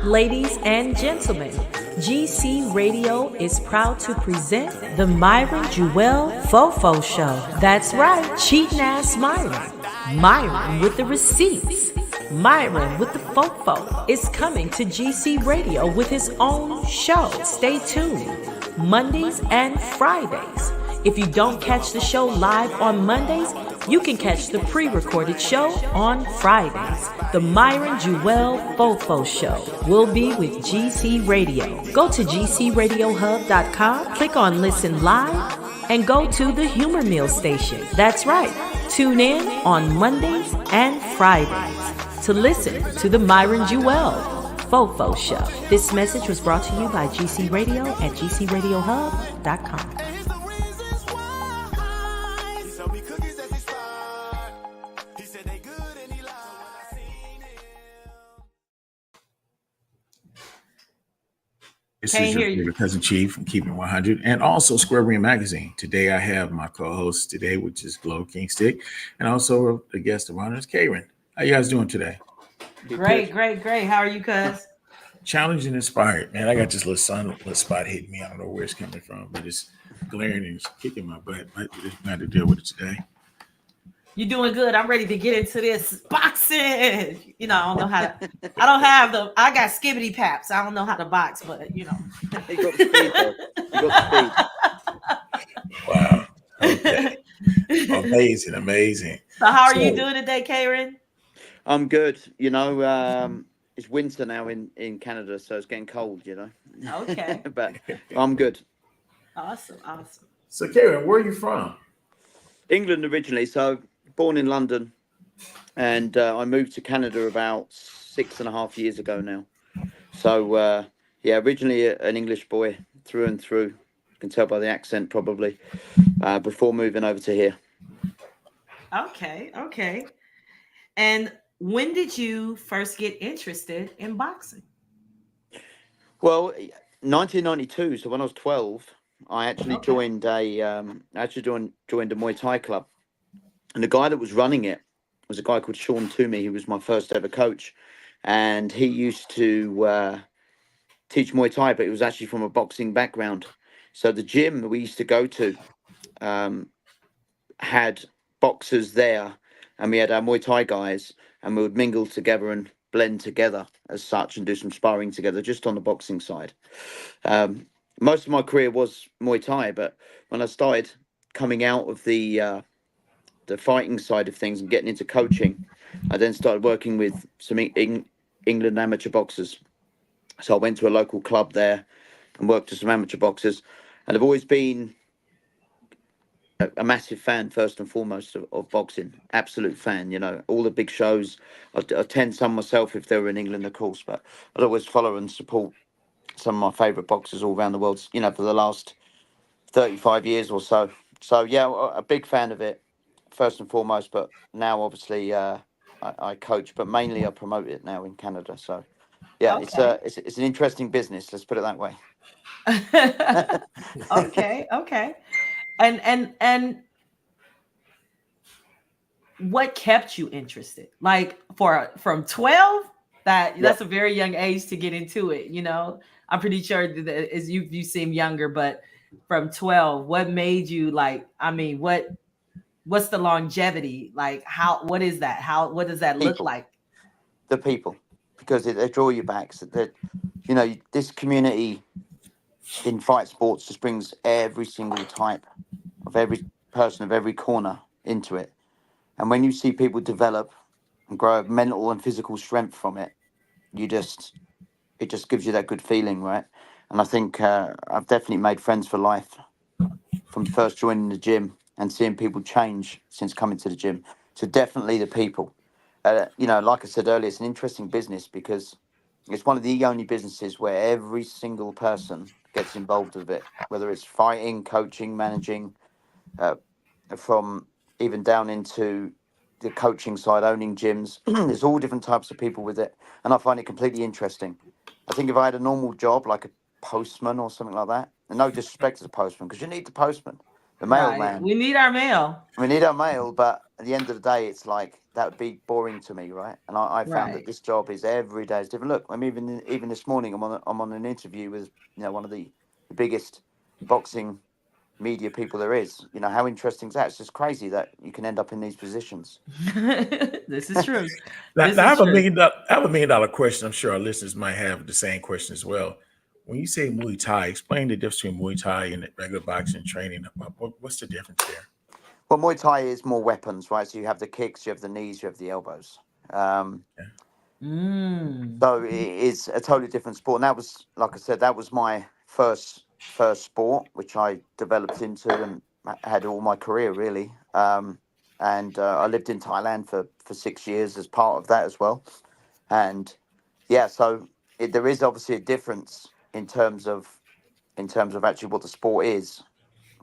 Ladies and gentlemen, GC Radio is proud to present the Myron Jewel Fofo Show. That's right, cheating ass Myron. Myron with the receipts. Myron with the Fofo is coming to GC Radio with his own show. Stay tuned. Mondays and Fridays. If you don't catch the show live on Mondays, you can catch the pre-recorded show on Fridays. The Myron Jewel Fofo Show will be with GC Radio. Go to gcradiohub.com, click on Listen Live, and go to the Humor Meal station. That's right. Tune in on Mondays and Fridays to listen to the Myron Jewel Fofo Show. This message was brought to you by GC Radio at gcradiohub.com. This is your favorite cousin Chief from Keeping 100 and also Square Green Magazine. Today I have my co-host today, which is Glow King Stick, and also the guest of honor is Kieran. How you guys doing today? Great. How are you, cuz? Challenged and inspired, man. I got this little sunlit spot hitting me. I don't know where it's coming from, but it's glaring and it's kicking my butt. But we just got to deal with it today. You're doing good. I'm ready to get into this boxing. You know, I don't know how to. I got skibbity paps. I don't know how to box, but you know. You got the speed, though. You got the speed. Wow. Okay. Amazing. So how are you doing today, Kieran? I'm good. You know, it's winter now in Canada, so it's getting cold, you know. Okay. But I'm good. Awesome. So, Kieran, where are you from? England originally, so born in London, and I moved to Canada about 6.5 years ago now. So, originally an English boy through and through. You can tell by the accent probably, before moving over to here. Okay. And when did you first get interested in boxing? Well, 1992. So when I was 12, I actually joined a Muay Thai club, and the guy that was running it was a guy called Sean Toomey. He was my first ever coach, and he used to teach Muay Thai, but he was actually from a boxing background. So the gym that we used to go to had boxers there, and we had our Muay Thai guys, and we would mingle together and blend together as such and do some sparring together just on the boxing side. Most of my career was Muay Thai, but when I started coming out of the fighting side of things and getting into coaching, I then started working with some England amateur boxers. So I went to a local club there and worked with some amateur boxers, and I've always been a massive fan, first and foremost, of boxing. Absolute fan, you know, all the big shows. I'd attend some myself if they were in England, of course, but I'd always follow and support some of my favourite boxers all around the world, you know, for the last 35 years or so. So, yeah, a big fan of it, first and foremost, but now, obviously, I coach, but mainly I promote it now in Canada. So, yeah, it's an interesting business, let's put it that way. Okay. And what kept you interested? Like from 12, that's a very young age to get into it, you know. I'm pretty sure that as you seem younger, but from 12, what made you what's the longevity? Like what is that? What does that look like? The people, because they draw you back. So that, you know, this community in fight sports just brings every single type of every person of every corner into it. And when you see people develop and grow mental and physical strength from it, it just gives you that good feeling, right? And I think I've definitely made friends for life from first joining the gym and seeing people change since coming to the gym. So definitely the people. You know, like I said earlier, it's an interesting business because it's one of the only businesses where every single person gets involved with it, whether it's fighting, coaching, managing, from even down into the coaching side, owning gyms. There's all different types of people with it, and I find it completely interesting. I think if I had a normal job like a postman or something like that, and no disrespect to the postman, because you need the postman, the mailman. We need our mail. We need our mail, but at the end of the day, it's like that would be boring to me, right? And I found that Right. this job is every day is different. Look, I'm even this morning I'm on an interview with one of the biggest boxing media people there is. How interesting is that? It's just crazy that you can end up in these positions. This is true. Now, This is true. I have $1 million question. I'm sure our listeners might have the same question as well. When you say Muay Thai, explain the difference between Muay Thai and regular boxing training. What's the difference there? Well, Muay Thai is more weapons, right? So you have the kicks, you have the knees, you have the elbows. Yeah. So it is a totally different sport. And that was, like I said, that was my first sport, which I developed into and had all my career really. And I lived in Thailand for 6 years as part of that as well. And yeah, so there is obviously a difference in terms of actually what the sport is.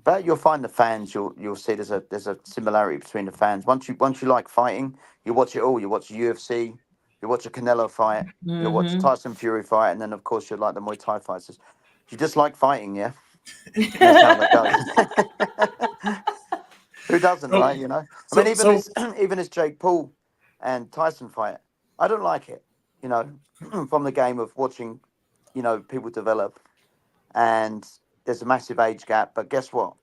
But you'll find the fans. You'll see there's a similarity between the fans. Once you like fighting, you watch it all. You watch UFC, you watch a Canelo fight, you watch a Mm-hmm. Tyson Fury fight, and then of course you like the Muay Thai fights. You just like fighting, yeah. That's how that goes. Who doesn't, So, right? I mean, even so this even this Jake Paul and Tyson fight, I don't like it. You know, from the game of watching, people develop, and there's a massive age gap. But guess what?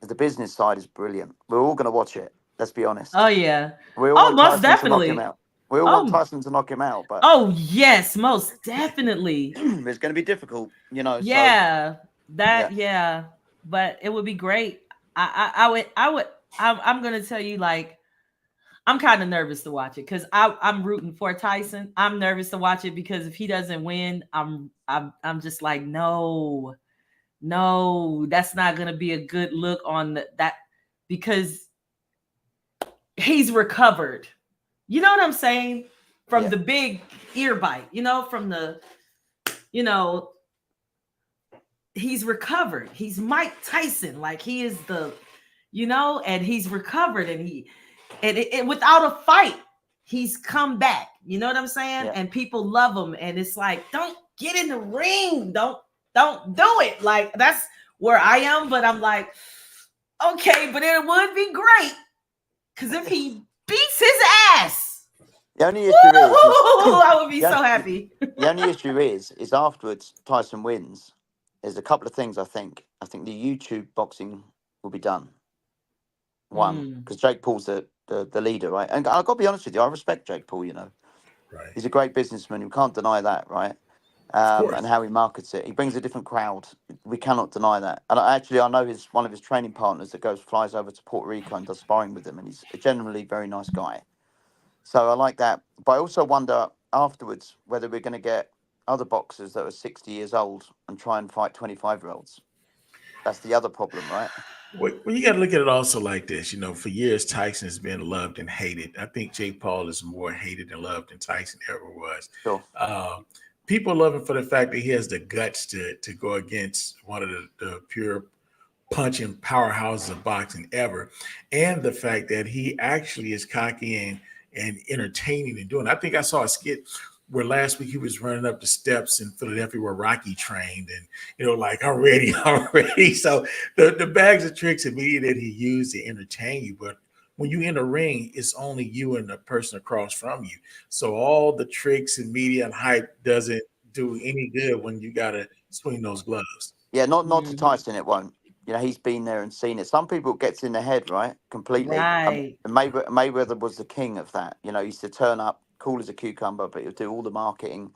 The business side is brilliant. We're all going to watch it. Let's be honest. Oh yeah. We all Oh, want most Tyson to knock him definitely. out. We all want Oh, Tyson to knock him out, but oh yes, most definitely. it's going to be difficult, So Yeah. yeah, Yeah. But it would be great. I'm gonna tell you, like, I'm kind of nervous to watch it because I'm rooting for Tyson. I'm nervous to watch it because if he doesn't win, I'm just like, no, no, that's not gonna be a good look on that because he's recovered. You know what I'm saying? From yeah, the big ear bite, from the, you know, he's recovered. He's Mike Tyson. Like he is and he's recovered and without a fight, he's come back. You know what I'm saying? yeah. And people love him. And it's like, don't get in the ring. Don't do it. Like that's where I am. But I'm like, okay, but it would be great. Because if he beats his ass, The only issue is I would be the, so on- happy. the only issue is afterwards Tyson wins. There's a couple of things I think. I think the YouTube boxing will be done. One, Mm, because Jake Paul's the leader, right? And I've got to be honest with you, I respect Jake Paul. right, He's a great businessman. You can't deny that, right? of And course. how he markets it. He brings a different crowd. We cannot deny that. And I know one of his training partners that flies over to Puerto Rico and does sparring with him, and he's a generally very nice guy. So I like that. But I also wonder afterwards whether we're going to get other boxers that are 60 years old and try and fight 25-year-olds. That's the other problem, right? Well, you got to look at it also like this. For years, Tyson has been loved and hated. I think Jake Paul is more hated and loved than Tyson ever was. Sure. People love him for the fact that he has the guts to go against one of the pure punching powerhouses of boxing ever, and the fact that he actually is cocky and entertaining and doing. I think I saw a skit where last week he was running up the steps in Philadelphia where Rocky trained, and like I'm ready, I'm ready. So the bags of tricks and media that he used to entertain you, but when you in the ring, it's only you and the person across from you. So all the tricks and media and hype doesn't do any good when you gotta swing those gloves. Yeah, not to mhm. Tyson, it won't. He's been there and seen it. Some people it gets in their head, right? Completely. Right. And Mayweather was the king of that. He used to turn up cool as a cucumber, but he'll do all the marketing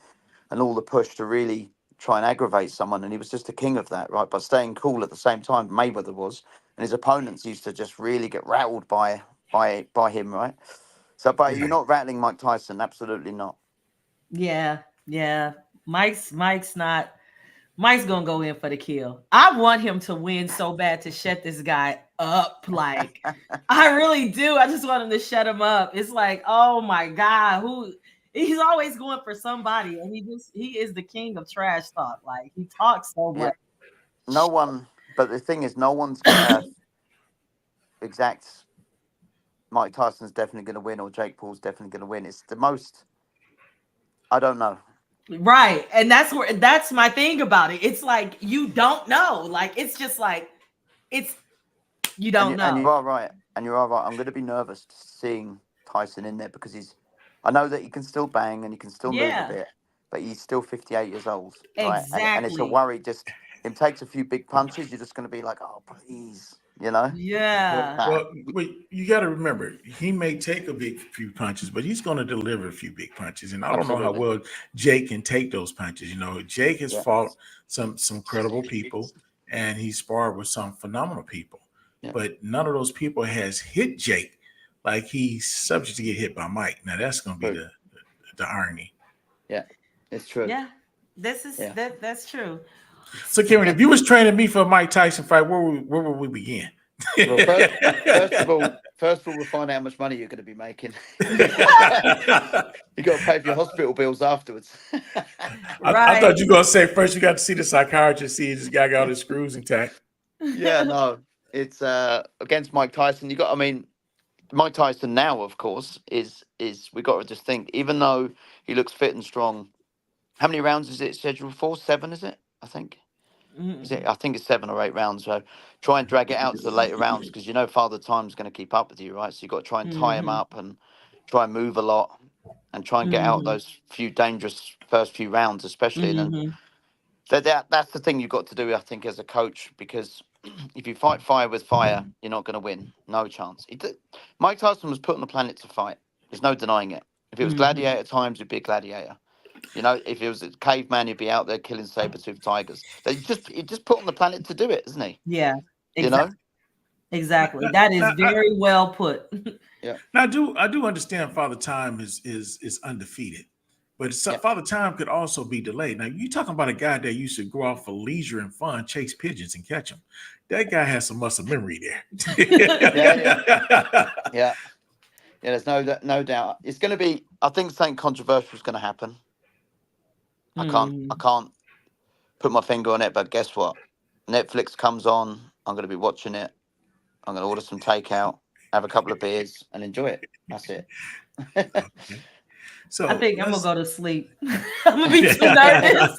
and all the push to really try and aggravate someone. And he was just the king of that, right? But staying cool at the same time, Mayweather was. And his opponents used to just really get rattled by him, right? So, but you're Right. not rattling Mike Tyson, absolutely not. Yeah. Yeah. Mike's gonna go in for the kill. I want him to win so bad to shut this guy up. Like, I really do. I just want him to shut him up. It's like, oh my God, he's always going for somebody, and he is the king of trash talk. Like he talks so Yeah, much. no one. But the thing is, no one's gonna exact. Mike Tyson's definitely going to win, or Jake Paul's definitely going to win. It's the most. I don't know. Right. And that's my thing about it. It's like you don't know. Like it's just like it's you And don't you know. are right. And you are right. I'm going to be nervous seeing Tyson in there because I know that he can still bang and he can still move a Yeah, bit, but he's still 58 years old, right? And it's a exactly. worry. Just him takes a few big punches, you're just going to be like, oh please, you know. Yeah. Nah, Well, you got to remember, he may take a big few punches, but he's going to deliver a few big punches. And I don't know how absolutely. well Jake can take those punches. You know, Jake has Yeah, fought some credible people, and he sparred with some phenomenal people, yeah, but none of those people has hit Jake like he's subject to get hit by Mike. Now that's going to be true. the irony. Yeah, it's true. Yeah. This is Yeah. that's true. So, Kieran, if you was training me for a Mike Tyson fight, where would we begin? Well, first of all, we'll find out how much money you're going to be making. You got to pay for your hospital bills afterwards. I Right. thought you were gonna say first you got to see the psychiatrist, see if this guy got all his screws intact. Yeah, no, it's against Mike Tyson. I mean, Mike Tyson now, of course, is we got to just think. Even though he looks fit and strong, how many rounds is it scheduled for? 7, is it? I think. Is it? Mm. I think it's 7 or 8 rounds. So try and drag it out to the later rounds because Father Time's going to keep up with you, right? So you got to try and tie him Mhm. up and try and move a lot and try and get out Mhm. those few dangerous first few rounds, especially. And then Mhm. that's the thing you've got to do, I think, as a coach, because if you fight fire with fire, you're not going to win. No chance. Mike Tyson was put on the planet to fight. There's no denying it. If it was Mhm. gladiator times, he'd be a gladiator. If he was a caveman, he'd be out there killing saber-toothed tigers. He just put on the planet to do it, isn't he? Yeah. You Exactly. know? Exactly. That is Now, very well put. Yeah, I do understand Father Time is undefeated, but yeah, Father Time could also be delayed. Now you talking about a guy that used to go out for leisure and fun, chase pigeons and catch them. That guy has some muscle memory yeah, yeah, there. yeah. Yeah, there's no doubt. It's going to be. I think something controversial is going to happen. I Mhm. can't put my finger on it, but guess what? Netflix comes on. I'm going to be watching it. I'm going to order some takeout, have a couple of beers, and enjoy it. That's it. Okay. I So think I'm gonna let's go to sleep. I'm gonna be too nervous.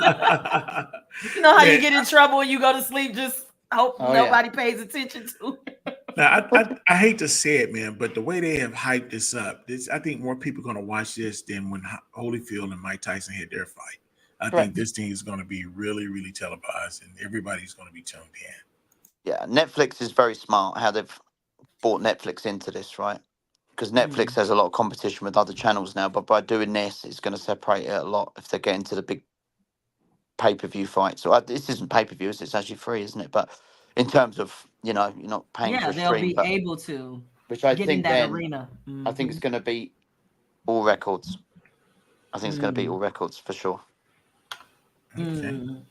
You know how you man. get in trouble when you go to sleep, just hope Oh yeah. nobody pays attention to it. Now, I hate to say it, man, but the way they have hyped this up, I think more people are going to watch this than when Holyfield and Mike Tyson had their fight. I think Correct. this thing is going to be really, really televised, and everybody's going to be tuned in. Yeah, Netflix is very smart how they've brought Netflix into this, right? Because Netflix Mm. has a lot of competition with other channels now, but by doing this, it's going to separate it a lot if they get into the big pay-per-view fights. So this isn't pay-per-view, it's actually free, isn't it? But in terms of, you're not paying for Yeah, a they'll stream, be but able to which I get in think that then, arena. I think Hmm. it's going to beat all records. I think it's going to beat Mm. all records for sure. Okay. Mm.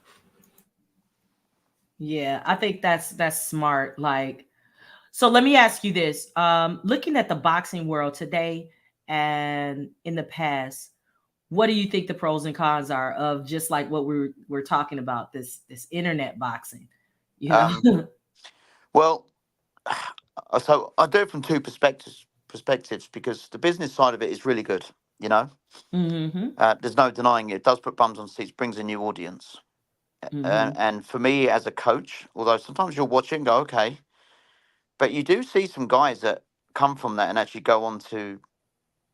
Yeah, I think that's smart. Like, so let me ask you this. Looking at the boxing world today and in the past, what do you think the pros and cons are of just like what we're talking about, this internet boxing, you Um, know? well, so I do it from two perspectives because the business side of it is really good. You know, Mm-hmm. there's no denying it. It does put bums on seats, brings a new audience. Mm-hmm. And for me as a coach, although sometimes you'll watch it and go, okay, but you do see some guys that come from that and actually go on to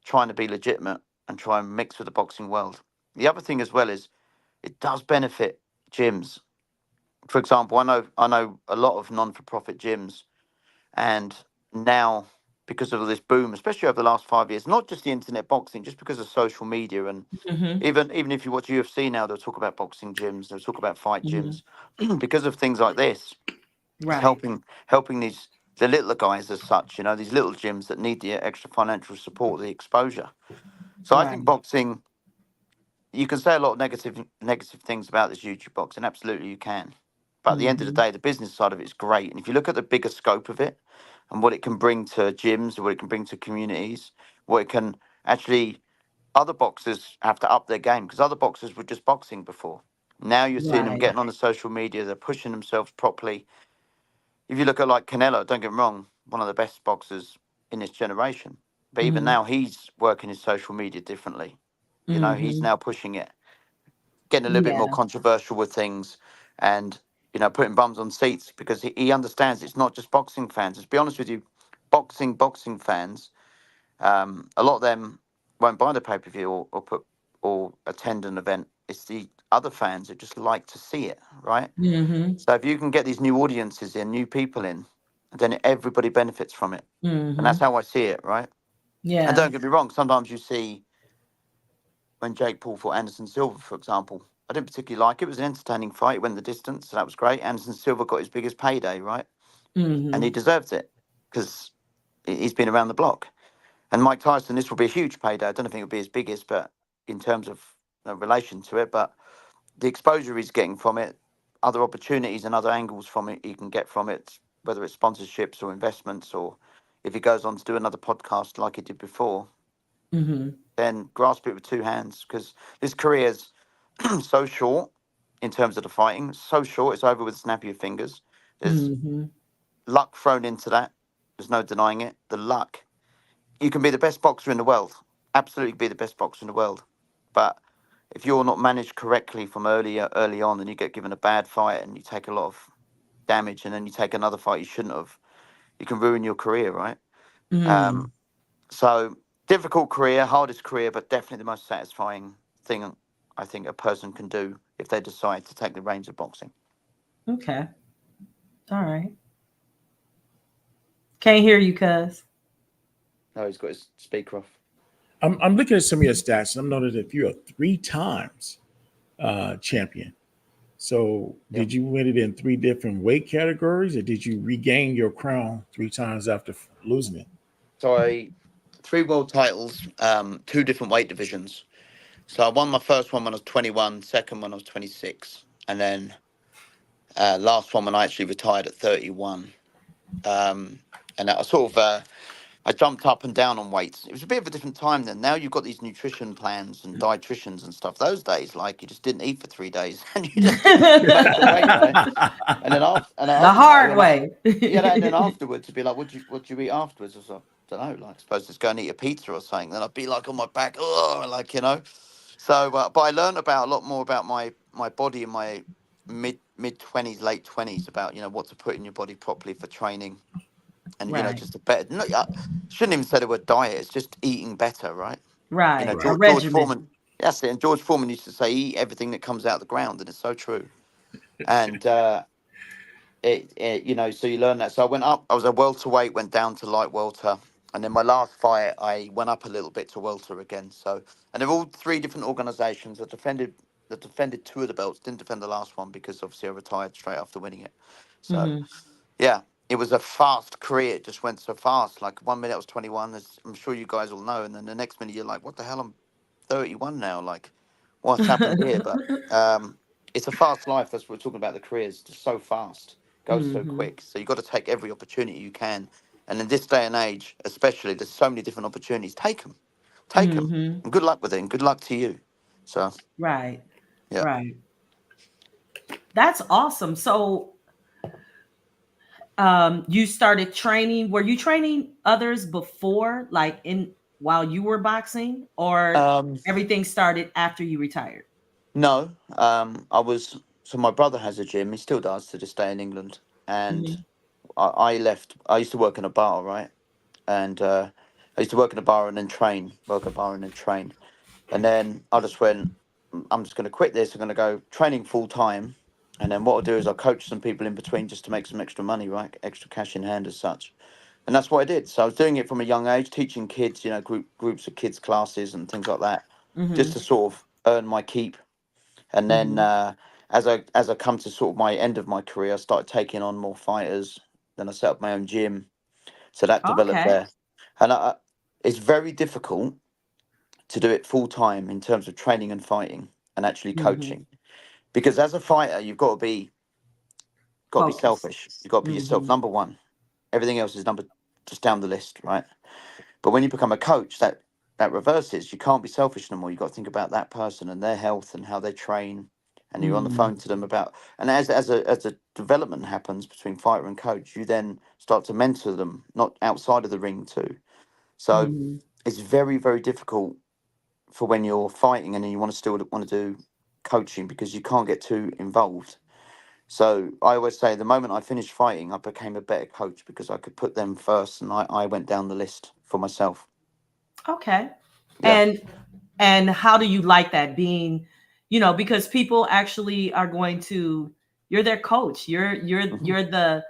trying to be legitimate and try and mix with the boxing world. The other thing as well is it does benefit gyms. For example, I know a lot of non-for-profit gyms, and now because of this boom, especially over the last 5 years, not just the internet boxing, just because of social media, and Mm-hmm. even if you watch UFC now, they'll talk about boxing gyms, they'll talk about fight Mm-hmm. gyms, because of things like this. It's Right. helping these the littler guys as such, these little gyms that need the extra financial support, the exposure. So I Right. think boxing, you can say a lot of negative things about this YouTube boxing. Absolutely, you can. But at the end of the Mm-hmm. day, the business side of it is great. And if you look at the bigger scope of it and what it can bring to gyms, what it can bring to communities, what it can actually, other boxers have to up their game because other boxers were just boxing before. Now you're seeing them Right. getting on the social media, they're pushing themselves properly. If you look at like Canelo, don't get me wrong, one of the best boxers in this generation. But even Mm-hmm. now, he's working his social media differently. He's Mm-hmm. now pushing it, getting a little bit more Yeah. controversial with things, and putting bums on seats because he understands it's not just boxing fans. Let's be honest with you, boxing fans A lot of them won't buy the pay-per-view or attend an event. It's the other fans that just like to see it, right? Mm-hmm. So if you can get these new audiences in, new people in, then everybody benefits from it. And Mm-hmm. that's how I see it, right? And Yeah. don't get me wrong, sometimes you see when Jake Paul fought Anderson Silva, for example, I didn't particularly like it. It was an entertaining fight. It went the distance, so that was great. Anderson Silva got his biggest payday, right? And he Mm-hmm. deserved it because he's been around the block. And Mike Tyson, this will be a huge payday. I don't think it'll be his biggest, but in terms of relation to it, but the exposure he's getting from it, other opportunities and other angles from it he can get from it, whether it's sponsorships or investments, or if he goes on to do another podcast like he did before, Mm-hmm. then grasp it with two hands because this career is so short in terms of the fighting, so short, it's over with a snap of your fingers. There's Mm-hmm. luck thrown into that. There's no denying it. The luck. You can be the best boxer in the world, absolutely be the best boxer in the world, but if you're not managed correctly from early on, and you get given a bad fight and you take a lot of damage, and then you take another fight you shouldn't have, you can ruin your career, right? Mm. Um, so difficult career, hardest career, but definitely the most satisfying thing I think a person can do if they decide to take the reins of boxing. Okay. All right. Can't hear you, cuz. No, he's got his speaker off. I'm looking at some of your stats, and I'm noting that you're a three times champion. So, Yeah. did you win it in three different weight categories, or did you regain your crown three times after losing it? So I three world titles, two different weight divisions. So I won my first one when I was 21, second when I was 26, and then last one when I actually retired at 31. And I sort of I jumped up and down on weights. It was a bit of a different time then. Now you've got these nutrition plans and dietitians and stuff. Those days, like you just didn't eat for 3 days and you just smoked the weight, right? And then The you know, hard way. yeah, and then afterwards, to be like, what do you eat afterwards? I was like, don't know, like, supposed to go and eat a pizza or something. Then I'd be like on my back, oh, like, you know. So, but I learned about a lot more about my body in my mid 20s, late 20s, about, you know, what to put in your body properly for training. And, you know, Right. just a better, no, I shouldn't even say the word diet, it's just eating better, right? You know, Right. A Right. George regimen. Foreman, that's it. And George Foreman used to say, eat everything that comes out of the ground. And it's so true. And, you know, so you learn that. So I went up, I was a welterweight, went down to light welter, and then my last fight I went up a little bit to welter again. So, and they're all three different organizations that defended two of the belts, didn't defend the last one because obviously I retired straight after winning it. So Mm-hmm. yeah, it was a fast career. It just went so fast. Like 1 minute I was 21, as I'm sure you guys all know, and then the next minute you're like, what the hell, I'm 31 now, like what's happened here? But it's a fast life. That's what we're talking about. The career is just so fast, goes so Mm-hmm. quick. So you got to take every opportunity you can. And in this day and age, especially, there's so many different opportunities. Take them, Mm-hmm. and good luck with it. And good luck to you. So Right. yeah. Right. That's awesome. So, you started training. Were you training others before, like in while you were boxing, or Um, everything started after you retired? no, I was. So my brother has a gym. He still does to this day in England, and Mm-hmm. I left. I used to work in a bar, right? And I used to work in a bar and then train, work a bar and then train. And then I just went, I'm just going to quit this. I'm going to go training full time. And then what I'll do is I'll coach some people in between just to make some extra money, right? Extra cash in hand as such. And that's what I did. So I was doing it from a young age, teaching kids, you know, groups of kids classes and things like that, just Mm-hmm. to sort of earn my keep. And then Mm-hmm. as I come to sort of my end of my career, I started taking on more fighters. Then I set up my own gym, so that developed Okay. there. And it's very difficult to do it full time in terms of training and fighting and actually Mm-hmm. coaching. Because as a fighter, you've got to be Focus. selfish. You've got to put yourself Mm-hmm. number one. Everything else is number just down the list, right? But when you become a coach, that reverses. You can't be selfish no more. You've got to think about that person and their health and how they train. And you're on the Mm-hmm. phone to them about. And as a development happens between fighter and coach, you then start to mentor them, not outside of the ring too. So Mm-hmm. it's very, very difficult for when you're fighting and then you want to still want to do coaching because you can't get too involved. So I always say the moment I finished fighting, I became a better coach because I could put them first and I went down the list for myself. Okay. Yeah. And how do you like that being, because people actually are going to, you're their coach. Hmm. You're the,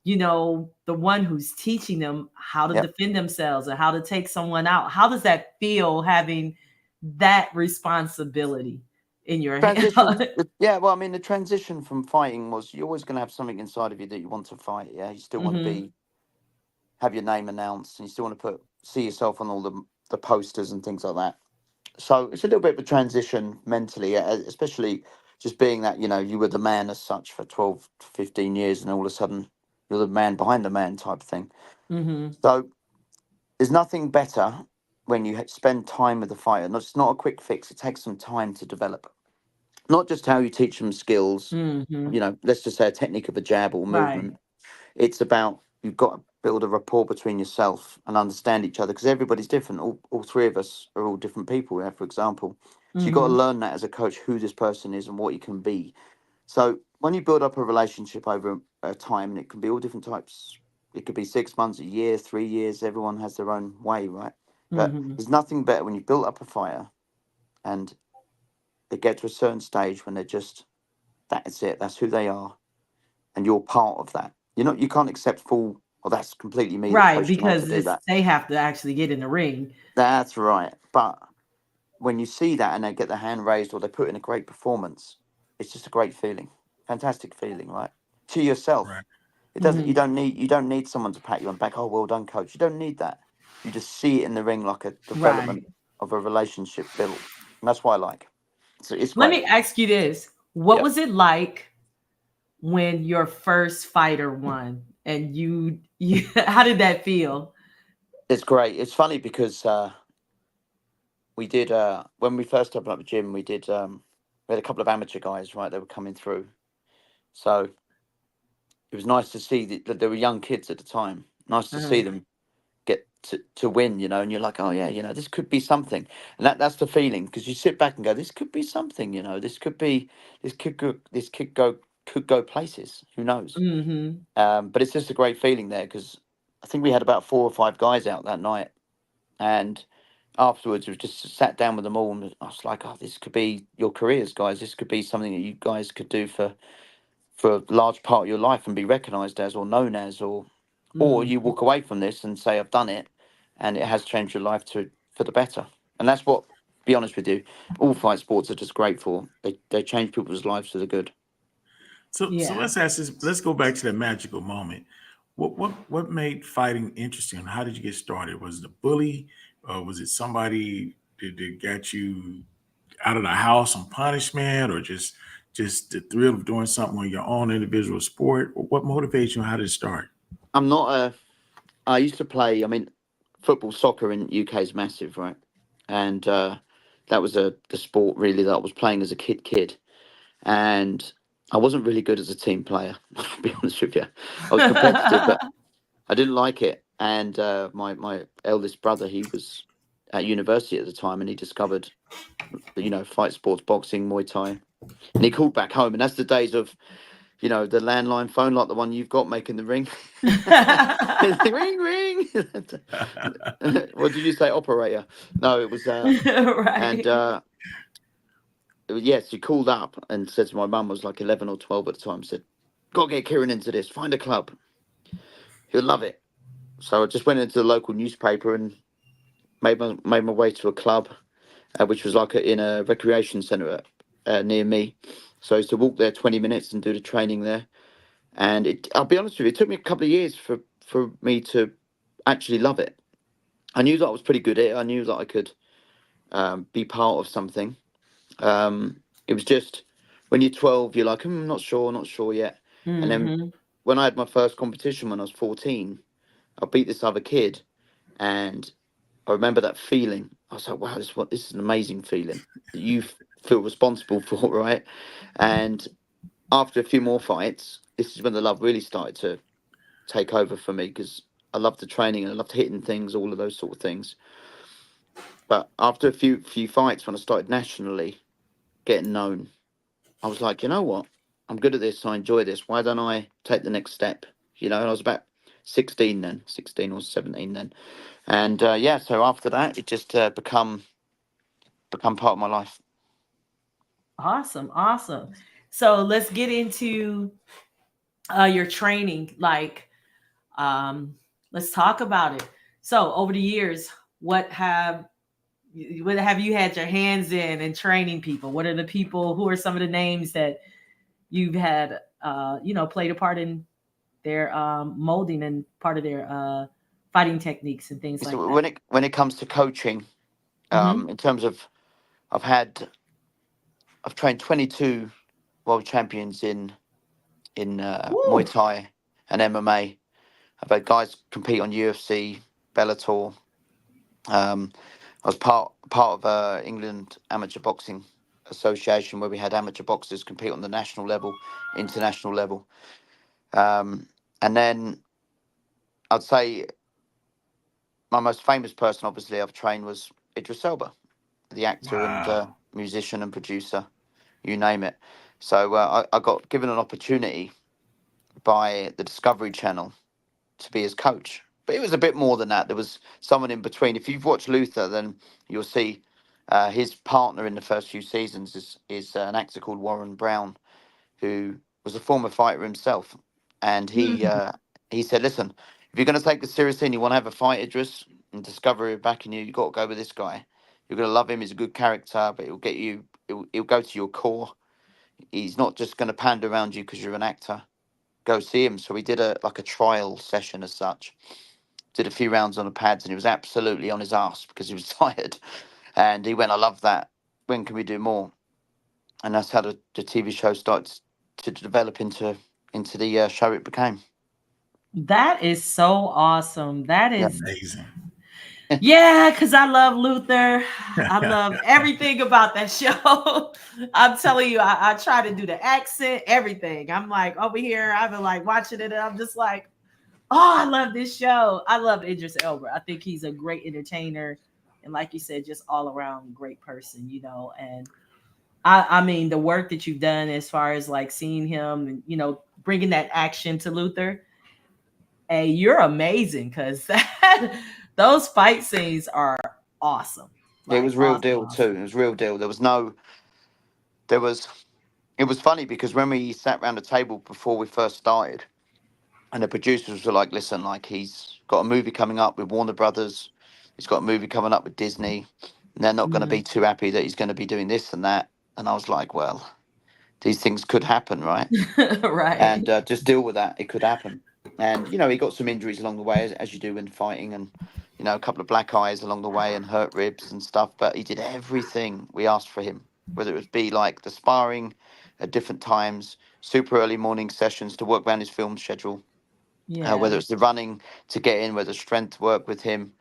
the one who's teaching them how to Yep. defend themselves and how to take someone out. How does that feel having that responsibility in your Transition. hand? Yeah. Well, I mean, the transition from fighting was you're always going to have something inside of you that you want to fight. Yeah. You still want to Mhm. be have your name announced, and you still want to see yourself on all the posters and things like that. So it's a little bit of a transition mentally, especially just being that you were the man as such for 12 to 15 years, and all of a sudden you're the man behind the man type thing. Mhm. So there's nothing better when you spend time with the fighter. It's not a quick fix. It takes some time to develop. Not just how you teach them skills, Mhm. let's just say a technique of a jab or Right. movement. It's about you've got to build a rapport between yourself and understand each other because everybody's different. All three of us are all different people, yeah, for example. So you've got to Mhm. learn that as a coach who this person is and what he can be. So when you build up a relationship over a time, and it can be all different types. It could be 6 months, a year, 3 years. Everyone has their own way, right? But Mhm. there's nothing better when you build up a fire and they get to a certain stage when they're just that's it. That's who they are, and you're part of that. You can't accept full. Oh, that's completely me that Right, coached them how to because do it's that. they have to actually get in the ring. That's right. But when you see that and they get their hand raised or they put in a great performance, it's just a great feeling, fantastic feeling, right? To yourself, Right. it doesn't. Mhm. You don't need someone to pat you on the back. Oh, well done, coach. You don't need that. You just see it in the ring like a Right. development of a relationship built, and that's why I like. So it's Let great. me ask you this. What Yeah, was it like when your first fighter won and you how did that feel? it's great. It's funny because we did when we first opened up the gym. We had a couple of amateur guys, right? They were coming through, so it was nice to see that they were young kids at the time. Nice to see Uh-huh. them get to win, and you're like, oh yeah, this could be something, and that's the feeling because you sit back and go, this could be something, this could go places. Who knows? Mhm. But it's just a great feeling there because I think we had about 4 or 5 guys out that night, and afterwards we just sat down with them all, and I was like, oh, this could be your careers, guys. This could be something that you guys could do for a large part of your life and be recognised as or known as, or Mm. you walk away from this and say, I've done it, and it has changed your life for the better. And that's what, be honest with you, all fight sports are just great for. They change people's lives for the good. So Yeah. let's ask this. Let's go back to that magical moment. What made fighting interesting? How did you get started? Was it a bully? Was it somebody that got you out of the house on punishment, or just the thrill of doing something on your own individual sport? What motivates you? How did it start? I'm not a. I used to play. I mean, football, soccer in UK is massive, right? And that was the sport really that I was playing as a kid, and I wasn't really good as a team player. To be honest with you, I was competitive, but I didn't like it. And my eldest brother, he was at university at the time, and he discovered fight sports, boxing, Muay Thai, and he called back home. And that's the days of the landline phone like the one you've got making the ring. Ring ring. What did you say, operator? No, it was and Right. yes, he called up and said to my mum, was like 11 or 12 at the time, said, "Got to get Kieran into this. Find a club. He'll love it." So I just went into the local newspaper and made my way to a club, which was like in a recreation centre near me. So I used to walk there 20 minutes and do the training there. And I'll be honest with you, it took me a couple of years for me to actually love it. I knew that I was pretty good at it. I knew that I could be part of something. It was just when you're 12, you're like, not sure yet. And then Mhm. when I had my first competition when I was 14, I beat this other kid, and I remember that feeling. I was like, wow, this is an amazing feeling that you feel responsible for, right? And after a few more fights, this is when the love really started to take over for me because I loved the training and I loved hitting things, all of those sort of things. But after a few fights, when I started nationally getting known, I was like, you know what? I'm good at this. I enjoy this. Why don't I take the next step? And I was about 16 then, 16 or 17 then. And yeah, so after that, it just become part of my life. Awesome, awesome. So let's get into your training. Like, um, let's talk about it. So over the years, what have what have you had your hands in training people? What are the people? Who are some of the names that you've had? Played a part in their molding and part of their fighting techniques and things like So that. when it comes to coaching, Mm-hmm. in terms of I've had I've trained 22 world champions in Muay Woo! Thai and MMA. I've had guys compete on UFC, Bellator. I was part of England Amateur Boxing Association, where we had amateur boxers compete on the national level, international level. Um, and then I'd say my most famous person, obviously, I've trained was Idris Elba, the actor and Wow. musician and producer, you name it. So I got given an opportunity by the Discovery Channel to be his coach. But it was a bit more than that. There was someone in between. If you've watched Luther, then you'll see his partner in the first few seasons is an actor called Warren Brown, who was a former fighter himself. And Mm. he said, "Listen, if you're going to take this seriously and you want to have a fight, Idris, and Discovery backing you, you got to go with this guy. You're going to love him. He's a good character, but he'll get you. He'll go to your core. He's not just going to pander around you because you're an actor. Go see him." So we did a trial session as such. Did a few rounds on the pads, and he was absolutely on his ass because he was tired. And he went, "I love that. When can we do more?" And that's how the TV show starts to develop into the show it became. That is so awesome. That Yeah. is, Amazing. yeah, because I love Luther. I love everything about that show. I'm telling you, I try to do the accent, everything. I'm like over here, I've been like watching it, and I'm just like, oh, I love this show. I love Idris Elba. I think he's a great entertainer. And like you said, just all around great person. And I mean, the work that you've done as far as like seeing him and, bringing that action to Luther, hey, you're amazing because those fight scenes are awesome. It Like, was real awesome, deal too. awesome. It was real deal. There was, it was funny because when we sat around the table before we first started, and the producers were like, "Listen, like he's got a movie coming up with Warner Brothers, he's got a movie coming up with Disney, and they're not going to be Mm. too happy that he's going to be doing this and that." And I was like, "Well, these things could happen, right? Right. And just deal with that. It could happen." And he got some injuries along the way, as you do when fighting, and a couple of black eyes along the way and hurt ribs and stuff. But he did everything we asked for him, whether it was be like the sparring at different times, super early morning sessions to work around his film schedule, whether Yeah. it's the running to get in, whether strength work with him.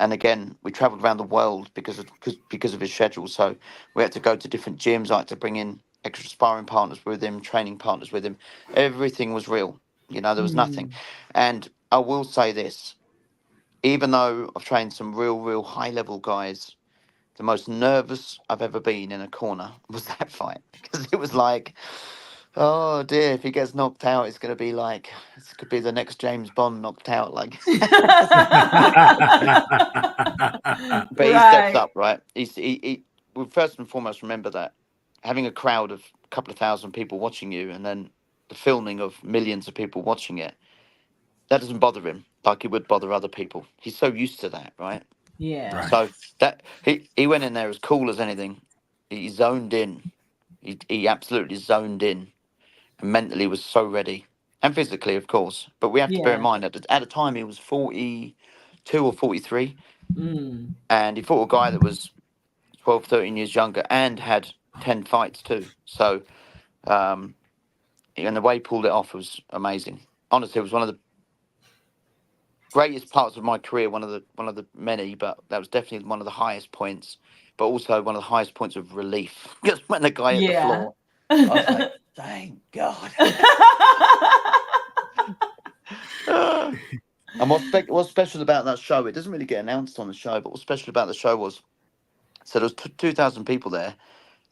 And again, we travelled around the world because of his schedule. So we had to go to different gyms. I had to bring in extra sparring partners with him, training partners with him. Everything was real. There was nothing. Mm. And I will say this: even though I've trained some real high level guys, the most nervous I've ever been in a corner was that fight because it was like, oh dear, if he gets knocked out, it's going to be like, this could be the next James Bond knocked out. Like, but he steps Right. up, right? Well, first and foremost, remember that having a crowd of a couple of thousand people watching you, and then the filming of millions of people watching it, that doesn't bother him like it would bother other people. He's so used to that, right? Yeah. Right. So that he went in there as cool as anything. He zoned in. He absolutely zoned in, and mentally was so ready, and physically, of course. But we have to bear in Yeah. mind that at the time he was 42 or 43, Mm. and he fought a guy that was 12, 13 years younger and had 10 fights too. So, um, and the way he pulled it off was amazing. Honestly, it was one of the greatest parts of my career. One of the many, but that was definitely one of the highest points. But also one of the highest points of relief because when the guy hit the Yeah. floor, I was like, "Thank God." And what's special about that show? It doesn't really get announced on the show, but what's special about the show was, so there was 2,000 people there.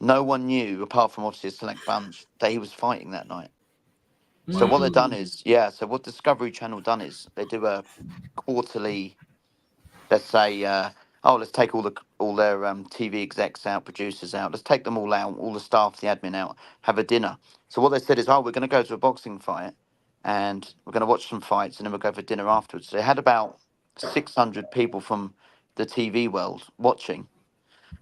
No one knew, apart from obviously a select bunch, that he was fighting that night. So what they've done Mm. is, so what Discovery Channel done is they do a quarterly, let's say, let's take all their TV execs out, producers out. Let's take them all out, all the staff, the admin out, have a dinner. So what they said is, we're going to go to a boxing fight, and we're going to watch some fights, and then we'll go for dinner afterwards. So they had about 600 people from the TV world watching,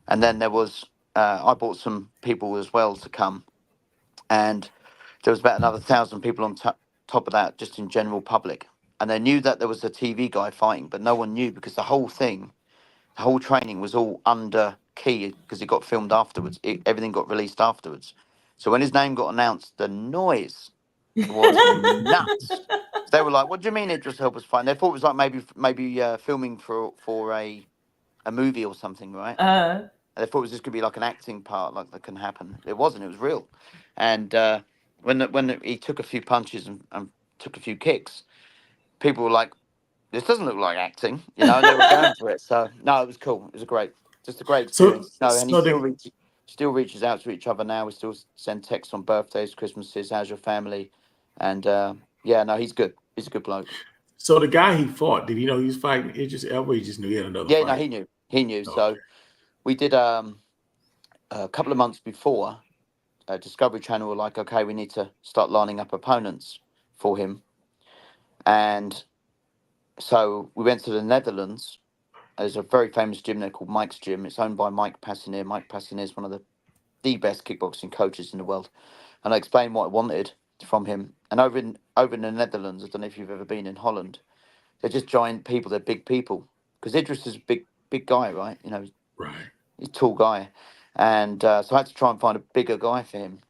and then there was I brought some people as well to come, and there was about another 1,000 people on top of that, just in general public. And they knew that there was a TV guy fighting, but no one knew because the whole training was all under key because it got filmed afterwards. Everything got released afterwards. So when his name got announced, the noise was nuts. They were like, "What do you mean Idris Elba's fighting?" They thought it was like maybe filming for a movie or something, right? Uh, They thought it was just gonna be like an acting part, like that can happen. It wasn't. It was real. And when he took a few punches and took a few kicks, people were like, "This doesn't look like acting," and they were going for it. So no, it was cool. It was just a great So, experience. No, and he so the still reaches out to each other now. We still send texts on birthdays, Christmases. How's your family? And no, he's good. He's a good bloke. so the guy he fought, did he know he was fighting Idris Elba? He just knew he had another Yeah, no, fight. he knew. He knew. Okay. So we did a couple of months before. Discovery Channel were like, okay, we need to start lining up opponents for him. And so we went to the Netherlands. There's a very famous gym there called Mike's Gym. It's owned by Mike Passanier. Mike Passanier is one of the best kickboxing coaches in the world. And I explained what I wanted from him. And over in the Netherlands, I don't know if you've ever been in Holland, they're just giant people. They're big people. Because Idris is a big guy, right? Right. He's a tall guy. And so I had to try and find a bigger guy for him.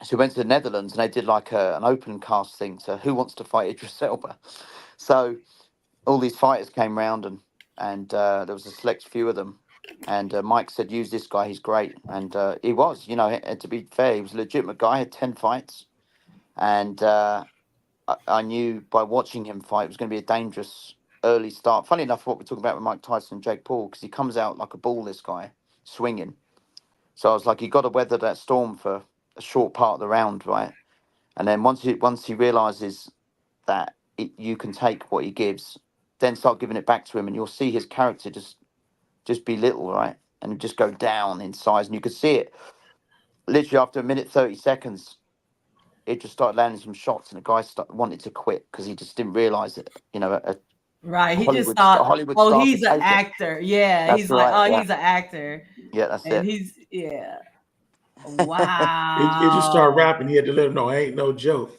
So we went to the Netherlands and they did like an open cast thing to who wants to fight Idris Elba. So all these fighters came round and there was a select few of them. And Mike said, use this guy, he's great. And he was, and to be fair, he was a legitimate guy, had 10 fights. And I knew by watching him fight, it was going to be a dangerous early start. Funny enough, what we're talking about with Mike Tyson and Jake Paul, because he comes out like a ball, this guy, swinging. So I was like, you got to weather that storm for a short part of the round, right? And then once he realizes that you can take what he gives, then start giving it back to him, and you'll see his character just be little, right? And just go down in size. And you could see it literally after a minute, 30 seconds. It just started landing some shots, and the guy wanted to quit because he just didn't realize it. right. He just Hollywood thought, Hollywood oh, star he's could an take it. actor. Yeah. That's He's like, right, oh, yeah. he's an actor. Yeah, that's And it. he's, yeah. It Wow. just started rapping. He had to let him know I ain't no joke.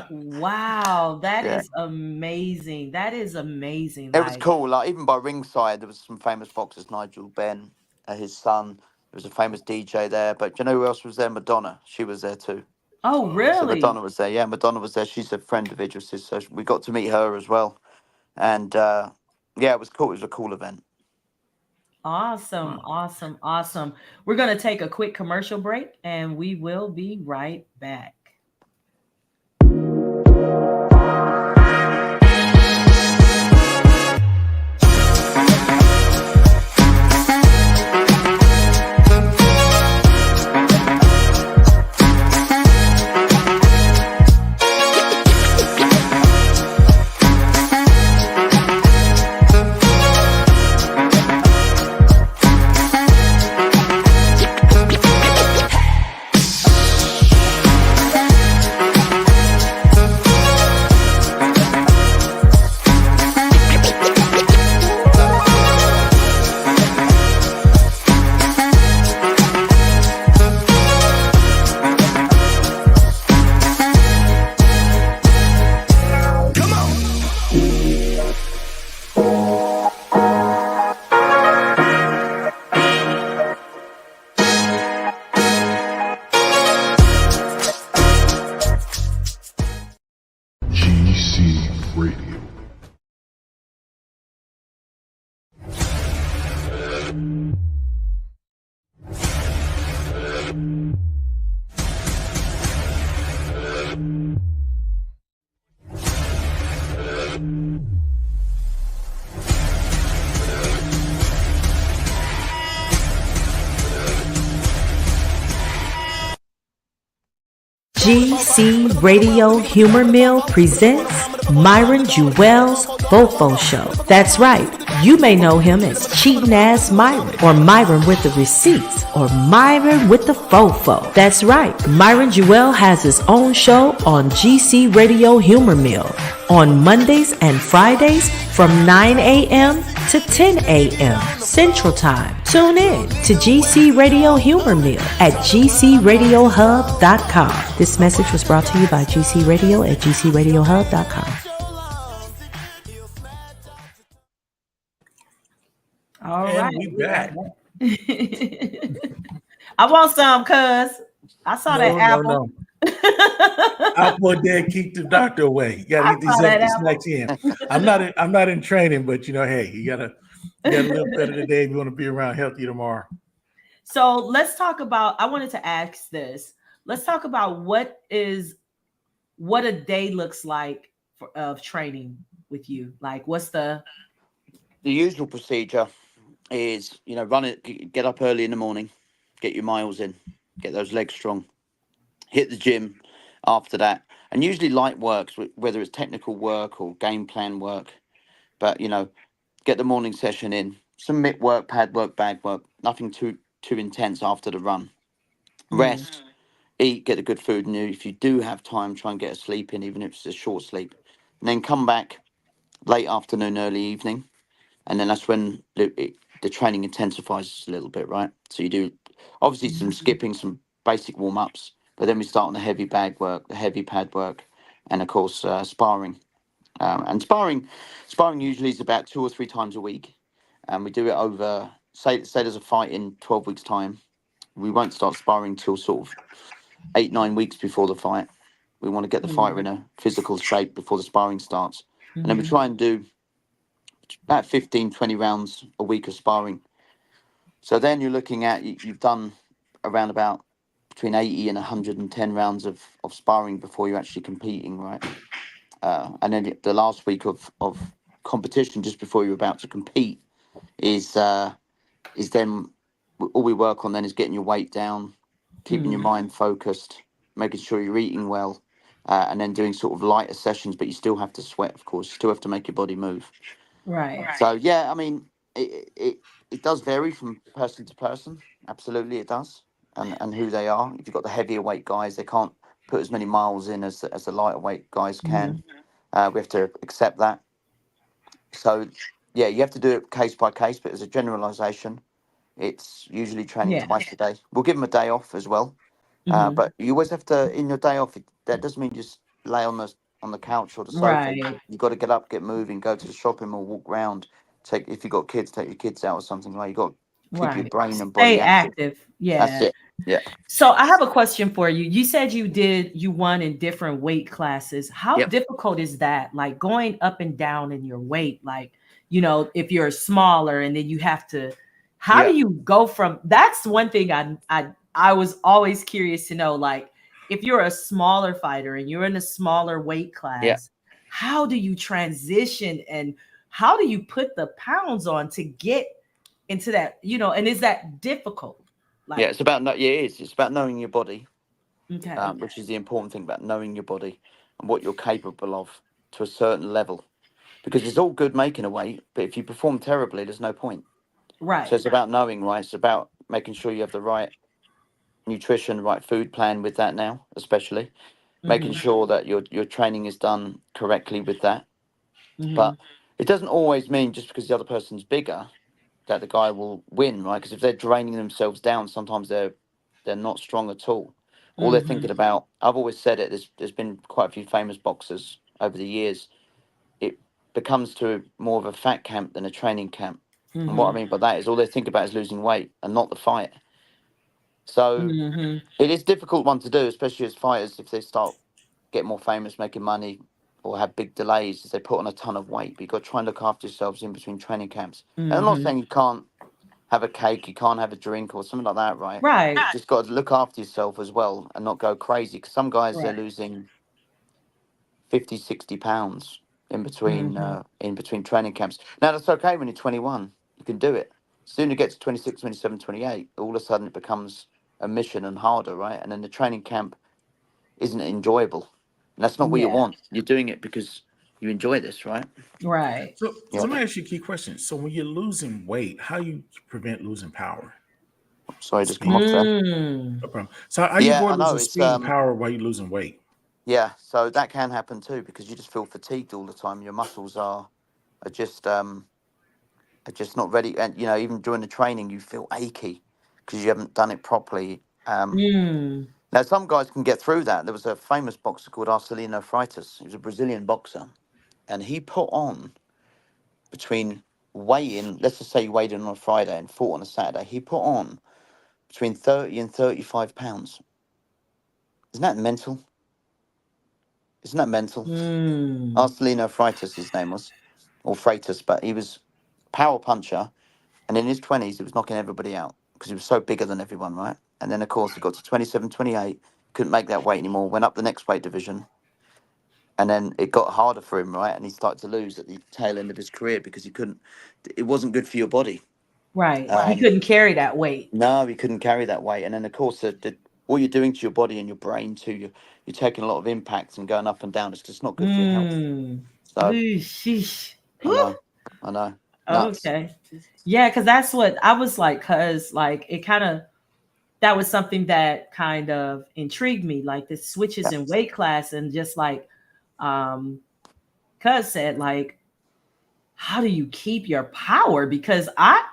Wow. That Yeah. is amazing. That is amazing. It was cool. Like even by ringside, there was some famous boxers, Nigel Benn, his son. There was a famous DJ there. But do you know who else was there? Madonna. She was there too. Oh, So really? Madonna was there. Yeah, Madonna was there. She's a friend of Idris's, so we got to meet her as well. And it was cool. It was a cool event. Awesome. Awesome. Awesome. We're going to take a quick commercial break and we will be right back. GC Radio Humor Mill presents Myron Jewell's Fofo Show. That's right, you may know him as Cheating Ass Myron, or Myron with the Receipts, or Myron with the Fofo. That's right, Myron Jewell has his own show on GC Radio Humor Mill on Mondays and Fridays from 9 a.m. to 10 a.m. Central Time. Tune in to GC Radio Humor Mill at gcradiohub.com. This message was brought to you by GC Radio at gcradiohub.com. All And right, we back. I want some, cuz I saw that apple. No. Apple there, keep the doctor away. You gotta I eat these saw that empty apple. snacks in. I'm not in training, but hey, you gotta live better today if you want to be around healthy tomorrow. So let's talk about. I wanted to ask this. Let's talk about what a day looks like of training with you. Like, what's The usual procedure is, run it, get up early in the morning, get your miles in, get those legs strong, hit the gym after that. And usually light works, whether it's technical work or game plan work. But, get the morning session in, some mitt work, pad work, bag work, nothing too intense after the run. Rest, eat, get the good food. And if you do have time, try and get a sleep in, even if it's a short sleep. And then come back late afternoon, early evening. And then that's when the training intensifies a little bit, right? So you do obviously some skipping, some basic warm-ups, but then we start on the heavy bag work, the heavy pad work, and of course sparring. And sparring usually is about 2 or 3 times a week, and we do it over. Say there's a fight in 12 weeks' time, we won't start sparring till sort of 8-9 weeks before the fight. We want to get the fighter in a physical shape before the sparring starts, and then we try and do about 15-20 rounds a week of sparring. So then you're looking at, you've done around about between 80 and 110 rounds of sparring before you're actually competing, right? And then the last week of competition, just before you're about to compete, is then all we work on then is getting your weight down, keeping your mind focused, making sure you're eating well, and then doing sort of lighter sessions, but you still have to sweat, of course. You still have to make your body move. right? So yeah, I mean, it does vary from person to person. Absolutely, it does, and who they are. If you've got the heavier weight guys, they can't put as many miles in as the lighter weight guys can. We have to accept that. So yeah, you have to do it case by case, but as a generalisation, it's usually training twice a day. We'll give them a day off as well, but you always have to, in your day off. That doesn't mean just lay on the couch or the sofa. Right. You got to get up, get moving, go to the shopping mall, walk round. If you got kids, take your kids out or something. Like, you got to keep your brain and body Stay active. Yeah. That's it. Yeah. So I have a question for you. You said you won in different weight classes. How Yep. difficult is that? Like going up and down in your weight, like, if you're smaller and then you have to, how Yeah. do you go from, that's one thing I was always curious to know, like, if you're a smaller fighter and you're in a smaller weight class, Yeah. how do you transition and how do you put the pounds on to get into that, and is that difficult? Like, Yeah, it is. It's about knowing your body, okay. which is the important thing about knowing your body and what you're capable of to a certain level. Because it's all good making a weight, but if you perform terribly, there's no point. Right. So it's about knowing, right? It's about making sure you have the right nutrition, right food plan with that now, especially making sure that your training is done correctly with that. But it doesn't always mean just because the other person's bigger that the guy will win, right? Because if they're draining themselves down, sometimes they're not strong at all. All they're thinking about, I've always said it, there's been quite a few famous boxers over the years. It becomes to more of a fat camp than a training camp. And what I mean by that is all they think about is losing weight and not the fight. So it is a difficult one to do, especially as fighters, if they start getting more famous, making money, or have big delays, is they put on a ton of weight. But you've got to try and look after yourselves in between training camps. And I'm not saying you can't have a cake, you can't have a drink or something like that, right? Right. You just got to look after yourself as well and not go crazy. Because some guys, they're Right. losing 50, 60 pounds in between training camps. Now, that's okay when you're 21. You can do it. Soon you get to 26, 27, 28, all of a sudden it becomes a mission and harder, right? And then the training camp isn't enjoyable. And that's not what you Yeah. want. You're doing it because you enjoy this, right? Right. So, Yeah. let me ask you a key question. So, when you're losing weight, how you prevent losing power? Sorry, just come Speed. off there. Mm. No problem. So, how you Yeah, I avoid know. losing It's speed and power while you're losing weight? yeah. So that can happen too because you just feel fatigued all the time. Your muscles are just not ready, and even during the training, you feel achy because you haven't done it properly. Mm. Now, some guys can get through that. There was a famous boxer called Arcelino Freitas. He was a Brazilian boxer, and he put on between weigh-in. Let's just say he weighed in on a Friday and fought on a Saturday. He put on between 30 and 35 pounds. Isn't that mental? Isn't that mental? Mm. Arcelino Freitas, his name was, or Freitas, but he was a power puncher, and in his 20s, he was knocking everybody out because he was so bigger than everyone, right? And then, of course, he got to 27, 28, couldn't make that weight anymore, went up the next weight division, and then it got harder for him, right? And he started to lose at the tail end of his career because he couldn't, it wasn't good for your body. Right. He Um, couldn't carry that weight. no, he couldn't carry that weight. And then, of course, what you're doing to your body and your brain too, you're taking a lot of impacts and going up and down. It's just not good for your health. Mm. So, Ooh, sheesh. I Whew. know, I know, nuts. Okay. Yeah, because that's what I was like, cause like it kind of that was something that kind of intrigued me, like the switches Yeah, in weight class, and just like um cuz said, like, how do you keep your power? Because I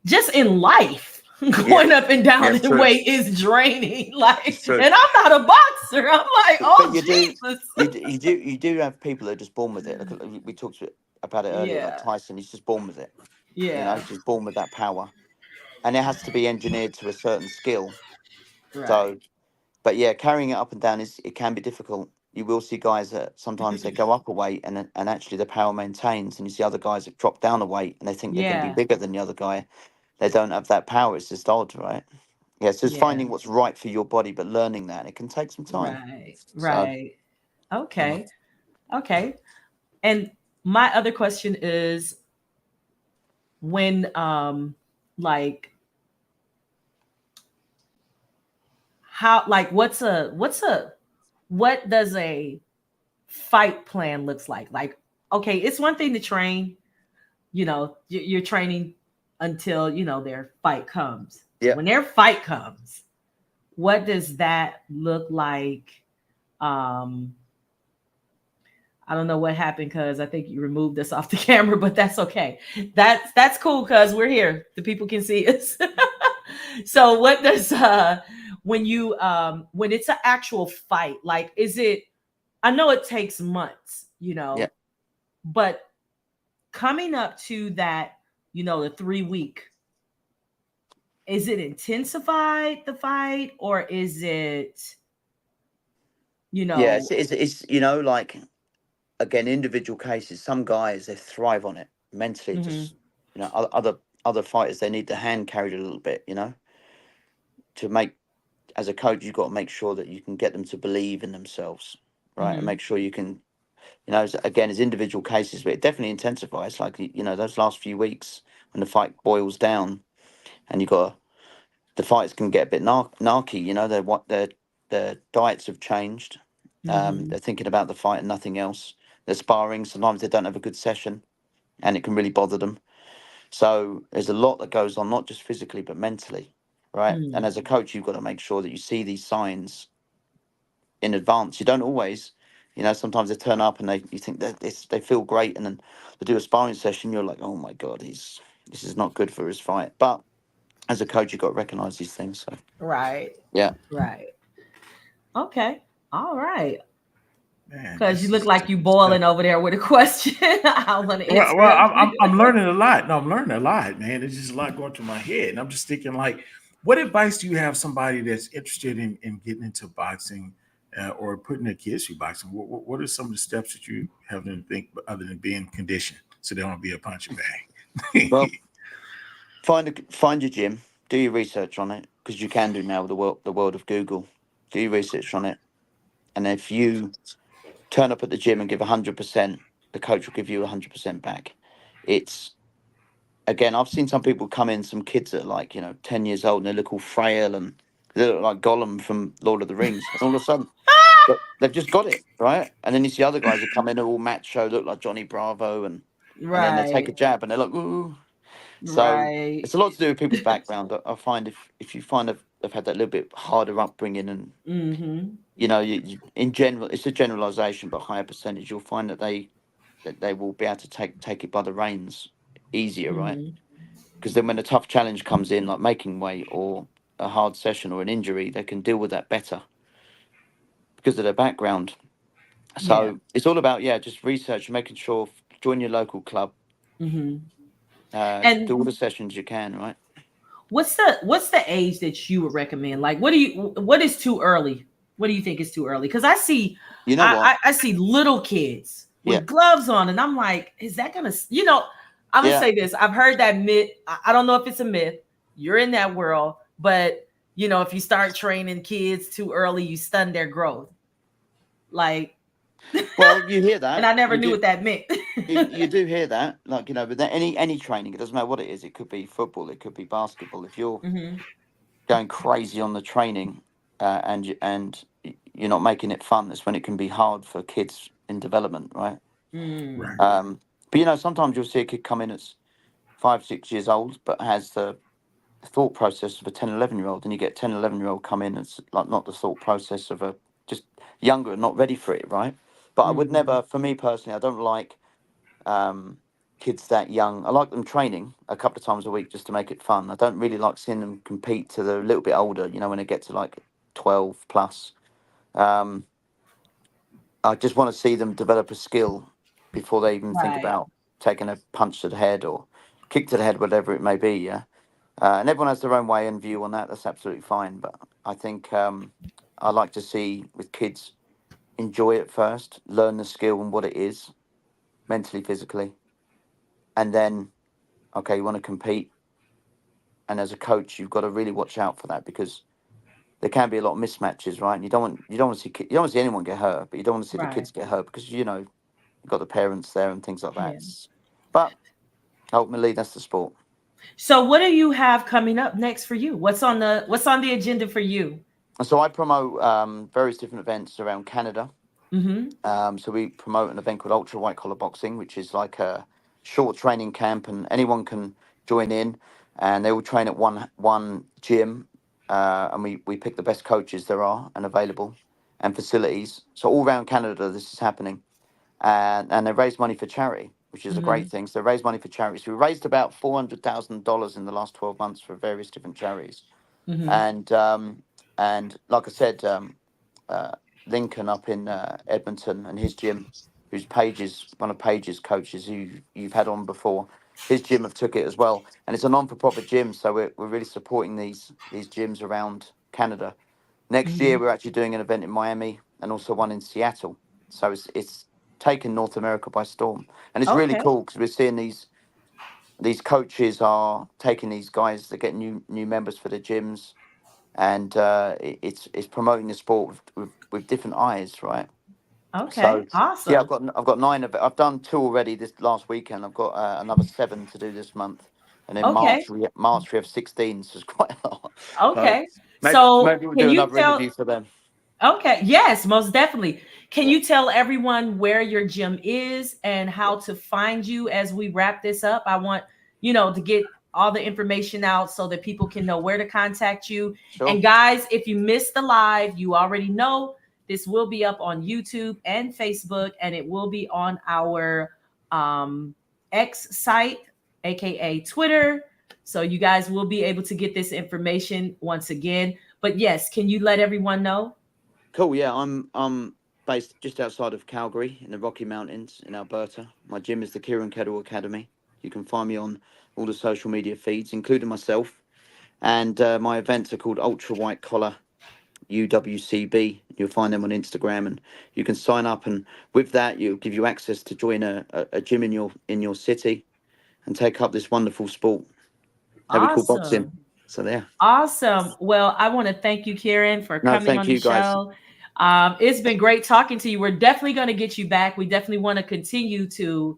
just in life yeah, going up and down yeah, in true. weight is draining. Like, It's true. and I'm not a boxer. I'm like, But oh you do, Jesus. you do have people that are just born with it. Like we talked about it earlier, like Yeah. Tyson. He's just born with it. Yeah. He's just born with that power, and it has to be engineered to a certain skill. Right. So, but yeah, carrying it up and down it can be difficult. You will see guys that sometimes they go up a weight and actually the power maintains, and you see other guys that drop down a weight and they think they're going to be Yeah. bigger than the other guy. They don't have that power. It's just odd, right? Yeah, it's just Yeah. finding what's right for your body, but learning that it can take some time. Right. So, Right. yeah. Okay. Okay. And my other question is, when like how, like, what does a fight plan looks like? Like, okay, it's one thing to train, you're training until, their fight comes. Yeah. When their fight comes, what does that look like? um I don't know what happened, because I think you removed us off the camera, but that's okay. That's cool, because we're here. The people can see us. So what does when it's an actual fight, like, is it, I know it takes months, Yeah. but coming up to that, the 3 week, is it intensified, the fight, or is it, you Yeah. know It's like, again, individual cases. Some guys, they thrive on it mentally. mhm, Just, other fighters, they need the hand carried a little bit, to make, as a coach, you've got to make sure that you can get them to believe in themselves, right? And mhm, make sure you can, again, as individual cases, but it definitely intensifies. Like, those last few weeks when the fight boils down and the fights can get a bit narky, their diets have changed. mhm. They're thinking about the fight and nothing else. They're sparring. Sometimes they don't have a good session and it can really bother them. So there's a lot that goes on, not just physically, but mentally, right? And Mm. as a coach, you've got to make sure that you see these signs in advance. You don't always, sometimes they turn up and you think that they feel great, and then they do a sparring session. You're like, oh my god, this is not good for his fight. But as a coach, you've got to recognize these things. So Right. yeah, Right. Okay. All right. Man, Because you this look is like you good stuff. boiling over there with a question. I want to Well, interrupt you. I'm learning a lot. No, I'm learning a lot, man. There's just a lot going through my head, and I'm just thinking, like, what advice do you have somebody that's interested in getting into boxing or putting their kids through boxing? What are some of the steps that you have them think, other than being conditioned, so they don't be a punching bag? well, find your gym, do your research on it, because you can do now with the world of Google. Do your research on it, and if you turn up at the gym and give 100%, the coach will give you 100% back. It's, again, I've seen some people come in, some kids that are like, 10 years old, and they look all frail and they look like Gollum from Lord of the Rings. And all of a sudden, they've just got it right. And then you see other guys that come in who are all macho, look like Johnny Bravo, and then they take a Right. jab and they're like, ooh. So Right. it's a lot to do with people's background. I find if you find they've had that little bit harder upbringing, and Mm-hmm. you in general, it's a generalization, but higher percentage, you'll find that they will be able to take it by the reins easier, right? Mm-hmm. Because then when a tough challenge comes in, like making weight or a hard session or an injury, they can deal with that better because of their background. Yeah. So it's all about, yeah, just research and making sure, join your local club, Mm-hmm. do And all the sessions you can, right? what's the age that you would recommend? Like, what is too early? What do you think is too early? Because I see, You know what? I see little kids Yeah, with gloves on, and I'm like, is that gonna? I'm gonna yeah. say this. I've heard that myth. I don't know if it's a myth. You're in that world, but if you start training kids too early, you stun their growth. Like, Well, you hear and that. I never You knew do. what that meant. You do hear that, like with that, any training, it doesn't matter what it is. It could be football, it could be basketball. If you're Hmm. going crazy on the training, you're not making it fun, that's when it can be hard for kids in development, right? Mm. Right. But sometimes you'll see a kid come in that's 5, 6 years old, but has the thought process of a 10, 11-year-old, and you get 10, 11-year-old come in, it's like not the thought process of a just younger and not ready for it, right? But I would Hmm. never, for me personally, I don't like um, kids that young. I like them training a couple of times a week just to make it fun. I don't really like seeing them compete to the little bit older, when they get to like 12 plus. Um, I just want to see them develop a skill before they even think Right. about taking a punch to the head or kick to the head, whatever it may be. Yeah. And everyone has their own way and view on that. That's absolutely fine. But I think I like to see with kids enjoy it first, learn the skill and what it is mentally, physically, and then okay, you want to compete, and as a coach, you've got to really watch out for that because there can be a lot of mismatches, right? And you don't want to see you don't want to see anyone get hurt, but you don't want to see the Right. kids get hurt because you've got the parents there and things like that. Yeah. But ultimately, that's the sport. So what do you have coming up next for you? What's on the agenda for you? And so I promote various different events around Canada. Mm-hmm. So we promote an event called Ultra White Collar Boxing, which is like a short training camp, and anyone can join in, and they all train at one gym, and we pick the best coaches there are and available, and facilities. So all around Canada, this is happening, and they raise money for charity, which is a great Mm-hmm. thing. So they raise money for charities. We raised about $400,000 in the last 12 months for various different charities, Mm-hmm. and like I said. Uh, Lincoln up in Edmonton and his gym, whose one of Page's coaches who you've had on before, his gym have took it as well, and it's a non-for-profit gym, so we're really supporting these gyms around Canada. Next year Mm-hmm. we're actually doing an event in Miami and also one in Seattle, so it's taken North America by storm, and it's really Okay. cool because we're seeing these coaches are taking these guys that get new members for the gyms, and it's promoting the sport with different eyes, right? Okay. So yeah, Awesome. I've got nine of it. I've done two already this last weekend. I've got another seven to do this month, and in Okay. March we have 16, so it's quite a lot. So Okay. So maybe we'll can do you another tell? interview for them. Okay. Yes, most definitely. Can Yeah, you tell everyone where your gym is and yeah, how to find you as we wrap this up? I want, to get all the information out so that people can know where to contact you. sure. And guys, if you missed the live, you already know this will be up on YouTube and Facebook, and it will be on our um, X site, aka Twitter. So you guys will be able to get this information once again. But yes, can you let everyone know? Cool. Yeah, I'm based just outside of Calgary in the Rocky Mountains in Alberta. My gym is the Kieran Keddle Academy. You can find me on all the social media feeds, including myself. And my events are called Ultra White Collar UWCB. You'll find them on Instagram, and you can sign up. And with that, it'll give you access to join a gym in your city and take up this wonderful sport that we call boxing. Awesome. So there. Awesome. Well, I want to thank you, Kieran, for No, coming thank on the you guys. show. It's been great talking to you. We're definitely going to get you back. We definitely want to continue to,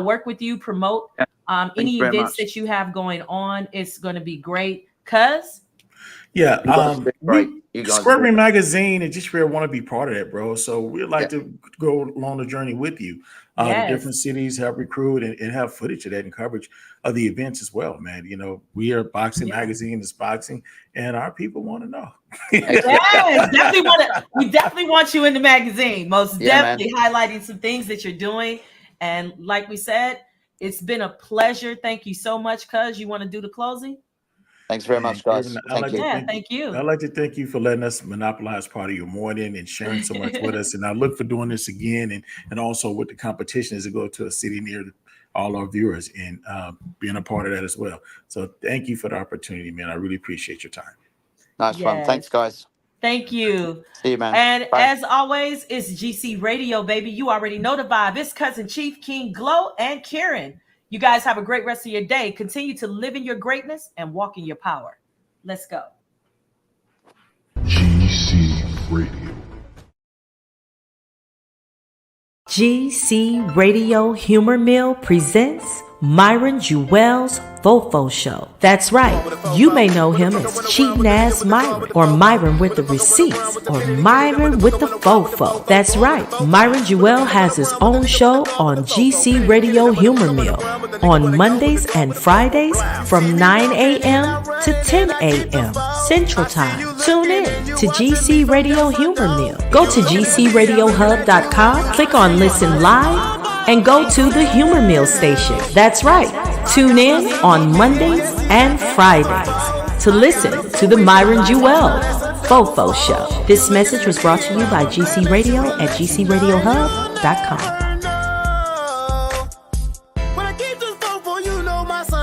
work with you, promote Thank you any very events much. that you have going on. It's going to be great. Cuz. Yeah, You guys are great. You guys are Square great. Magazine and Just Rare want to be part of that, bro. So we'd like Yeah. to go along the journey with you. The Yes. different cities, help recruit and have footage of that and coverage of the events as well, man. You know, we are Boxing Yeah. Magazine, it's boxing, and our people want to know. Yes, definitely want to. We definitely want you in the magazine. Most Yeah, definitely highlighting some things that you're doing. And like we said, it's been a pleasure. Thank you so much, Cuz. You want to do the closing? Thanks very much, guys. Kieran, Thank you. Yeah, thank you. I'd like to thank you for letting us monopolize part of your morning and sharing so much with us. And I look for doing this again, and also with the competition as it go to a city near all our viewers and being a part of that as well. So thank you for the opportunity, man. I really appreciate your time. Nice one. Yes. Thanks, guys. Thank you. See you, man. And Bye. as always, it's GC Radio, baby. You already know the vibe. It's Cousin Chief, King Glow, and Kieran. You guys have a great rest of your day. Continue to live in your greatness and walk in your power. Let's go. GC Radio. GC Radio Humor Mill presents Myron Jewell's Fofo Show. That's right. You may know him as Cheating Ass Myron, or Myron with the Receipts, or Myron with the Fofo. That's right. Myron Jewell has his own show on GC Radio Humor Mill on Mondays and Fridays from 9 a.m. to 10 a.m. Central Time. Tune in to GC Radio Humor Mill. Go to gcradiohub.com, click on Listen Live, and go to the Humor Mill station. That's right. Tune in on Mondays and Fridays to listen to the Myron Jewell Fofo Show. This message was brought to you by GC Radio at gcradiohub.com.